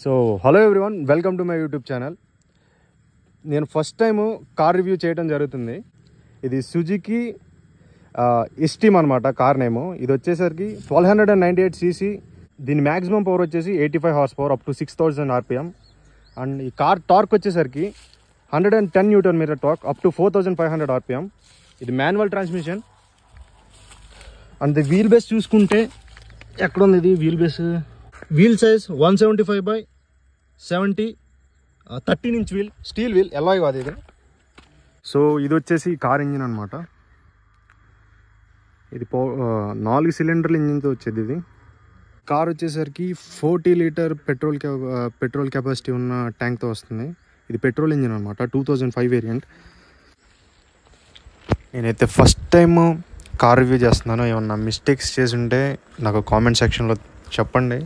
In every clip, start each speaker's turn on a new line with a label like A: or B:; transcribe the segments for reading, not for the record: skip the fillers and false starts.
A: So hello everyone, welcome to my YouTube channel. నేను first time car review చేయడం జరుగుతుంది. ఇది సుజుకి ఎస్టీమ్ అనమాట కార్ నేము. ఇది వచ్చేసరికి 1298 cc. దీని మ్యాక్సిమం పవర్ వచ్చేసి 85 horse power up to 6000 RPM. And ఈ కార్ టార్క్ వచ్చేసరికి 110 Nm torque up to 4500 RPM. ఇది manual transmission. And the wheel base చూసుకుంటే ఎక్కడ ఉంది ఇది wheel base? Wheel size 175/70 13-inch wheel, steel wheel, alloy కాదు ఇది. సో ఇది వచ్చేసి కార్ ఇంజిన్ అనమాట. ఇది 4 cylinder ఇంజిన్తో వచ్చేది. ఇది కార్ వచ్చేసరికి 40 లీటర్ పెట్రోల్ కెపాసిటీ ఉన్న ట్యాంక్తో వస్తుంది. ఇది పెట్రోల్ ఇంజిన్ అనమాట, 2005 వేరియంట్. నేనైతే ఫస్ట్ టైం కార్ రివ్యూ చేస్తున్నాను. ఏమన్నా మిస్టేక్స్ చేసి ఉంటే నాకు కామెంట్ సెక్షన్లో చెప్పండి.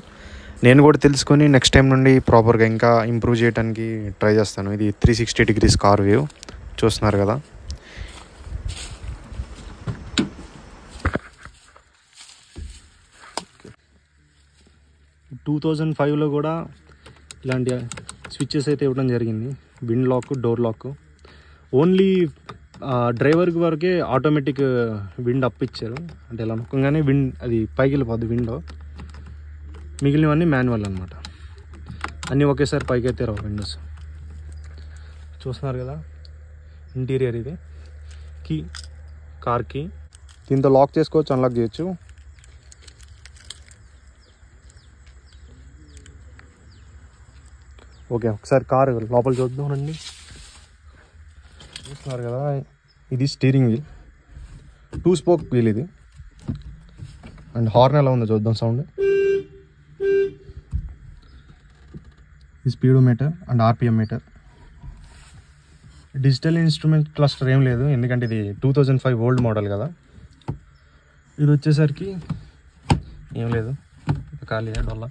A: నేను కూడా తెలుసుకొని నెక్స్ట్ టైం నుండి ప్రాపర్గా ఇంకా ఇంప్రూవ్ చేయడానికి ట్రై చేస్తాను. ఇది 360 degrees కార్ వ్యూ చూస్తున్నారు కదా. టూ 2005లో కూడా ఇలాంటి స్విచ్చెస్ అయితే ఇవ్వడం జరిగింది. Wind lock, door lock. Only డ్రైవర్కి వరకే ఆటోమేటిక్ విండ్ అప్ ఇచ్చారు. అంటే ఇలా నొక్కగానే విండ్ అది పైకి వెళ్ళిపోద్ది విండో. మిగిలినవన్నీ మాన్యువల్ అనమాట. అన్నీ ఒకేసారి పైకి అయితే రావు విండోస్. చూస్తున్నారు కదా ఇంటీరియర్. ఇది కీ, కార్ కీ. దీంతో లాక్ చేసుకోవచ్చు, అన్లాక్ చేయొచ్చు. ఓకే, ఒకసారి కార్ లోపల చూద్దాం రండి. చూస్తున్నారు కదా, ఇది స్టీరింగ్ వీల్, 2 spoke వీల్ ఇది. అండ్ హార్న్ ఎలా ఉందో చూద్దాం. సౌండ్, ఈ speedometer and RPM meter. Digital instrument cluster ఏం లేదు, ఎందుకంటే ఇది 2005 ఓల్డ్ మోడల్ కదా. ఇది వచ్చేసరికి ఏం లేదు, ఖాళీ డొల్ల.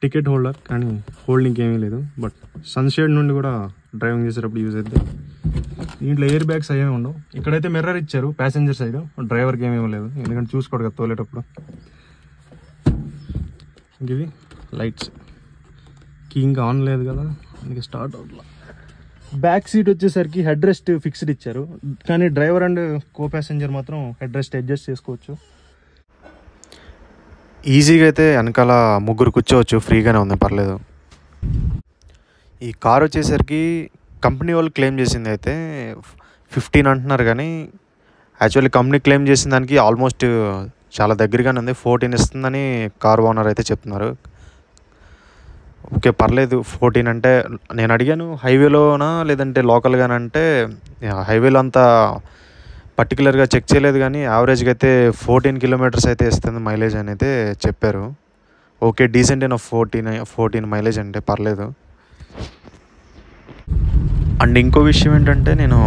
A: టికెట్ హోల్డర్, కానీ హోల్డింగ్కి ఏమీ లేదు. బట్ సన్షేడ్ నుండి కూడా డ్రైవింగ్ చేసేటప్పుడు యూజ్ అవుతుంది. దీంట్లో ఎయిర్ బ్యాగ్స్ అయ్యేమి ఉండవు. ఇక్కడైతే మిర్రర్ ఇచ్చారు ప్యాసింజర్ సైడ్, డ్రైవర్కి ఏమేమి లేదు, ఎందుకంటే చూసుకోడు కదా తోలేటప్పుడు. ఇవి లైట్స్, కీ ఇంకా ఆన్ లేదు కదా, అందుకే స్టార్ట్ అవుట్లా. బ్యాక్ సీట్ వచ్చేసరికి హెడ్ రెస్ట్ ఫిక్స్డ్ ఇచ్చారు, కానీ డ్రైవర్ అండ్ కో ప్యాసింజర్ మాత్రం హెడ్ రెస్ట్ అడ్జస్ట్ చేసుకోవచ్చు. ఈజీగా అయితే వెనకాల 3 కూర్చోవచ్చు, ఫ్రీగానే ఉంది, పర్లేదు. ఈ కార్ వచ్చేసరికి కంపెనీ వాళ్ళు క్లెయిమ్ చేసింది అయితే 15 అంటున్నారు, కానీ యాక్చువల్లీ కంపెనీ క్లెయిమ్ చేసిన దానికి ఆల్మోస్ట్ చాలా దగ్గరగానే ఉంది. 14 ఇస్తుందని కార్ ఓనర్ అయితే చెప్తున్నారు. ఓకే, పర్లేదు. 14 అంటే నేను అడిగాను హైవేలోనా లేదంటే లోకల్గానంటే హైవేలో అంతా పర్టికులర్గా చెక్ చేయలేదు, కానీ యావరేజ్గా అయితే 14 kilometers అయితే ఇస్తుంది మైలేజ్ అని అయితే చెప్పారు. ఓకే, డీసెంట్ అయిన 14 మైలేజ్ అంటే పర్లేదు. అండ్ ఇంకో విషయం ఏంటంటే, నేను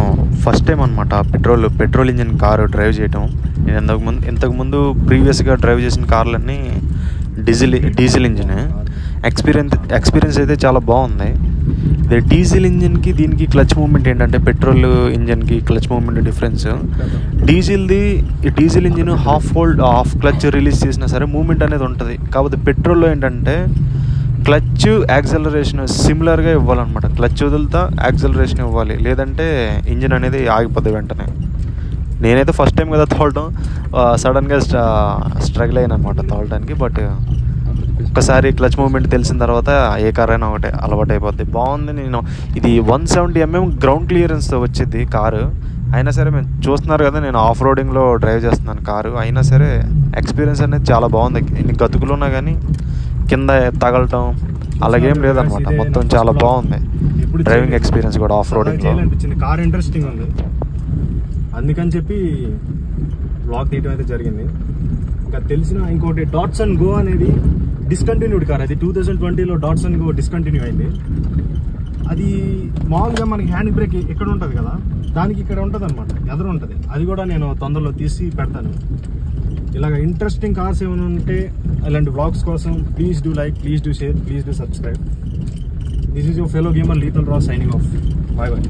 A: ఫస్ట్ టైం అనమాట పెట్రోల్ ఇంజిన్ కారు డ్రైవ్ చేయటం. నేను ఇంతకుముందు ప్రీవియస్గా డ్రైవ్ చేసిన కార్లన్నీ డీజిల్ ఇంజిన్. ఎక్స్పీరియన్స్ అయితే చాలా బాగుంది. డీజిల్ ఇంజిన్కి దీనికి క్లచ్ మూమెంట్ ఏంటంటే, పెట్రోల్ ఇంజిన్కి clutch movement difference. Diesel engine half clutch release చేసినా సరే మూమెంట్ అనేది ఉంటుంది. కాకపోతే పెట్రోల్లో ఏంటంటే క్లచ్ యాక్సలరేషన్ సిమిలర్గా ఇవ్వాలన్నమాట. క్లచ్ వదులుతా యాక్సలరేషన్ ఇవ్వాలి, లేదంటే ఇంజిన్ అనేది ఆగిపోద్ది వెంటనే. నేనైతే ఫస్ట్ టైం కదా తోలటం, సడన్గా స్ట్రగుల్ అయ్యాను అనమాట తోలటానికి. బట్ ఒక్కసారి క్లచ్ మూమెంట్ తెలిసిన తర్వాత ఏ కార్ అయినా ఒకటే అలవాటు అయిపోద్ది. బాగుంది. ఇది 170 mm గ్రౌండ్ క్లియరెన్స్తో వచ్చింది కారు. అయినా సరే మేము చూస్తున్నారు కదా, నేను ఆఫ్ రోడింగ్లో డ్రైవ్ చేస్తున్నాను కారు. అయినా సరే ఎక్స్పీరియన్స్ అనేది చాలా బాగుంది. ఇన్ని గతుకులు ఉన్నా కానీ కింద తగలటం అలాగేం లేదనమాట. మొత్తం చాలా బాగుంది డ్రైవింగ్ ఎక్స్పీరియన్స్ కూడా ఆఫ్ రోడింగ్లో. కార్ ఇంట్రెస్టింగ్ ఉంది, అందుకని చెప్పి బ్లాగ్ తీయడం అయితే జరిగింది. ఇంకా తెలిసిన ఇంకోటి డాట్సన్ గో అనేది డిస్కంటిన్యూడ్ కార్. అది 2020లో డాట్సన్ గో డిస్కంటిన్యూ అయింది. అది మామూలుగా మనకి హ్యాండ్ బ్రేక్ ఇక్కడ ఉంటుంది కదా, దానికి ఇక్కడ ఉంటుంది అనమాట, ఎదురు ఉంటుంది. అది కూడా నేను తొందరలో తీసి పెడతాను. ఇలాగ ఇంట్రెస్టింగ్ కార్స్ ఏమైనా ఉంటే అలాంటి బ్లాగ్స్ కోసం please do like, please do share, please do subscribe. This is your fellow gamer lethal raw signing off. Bye bye.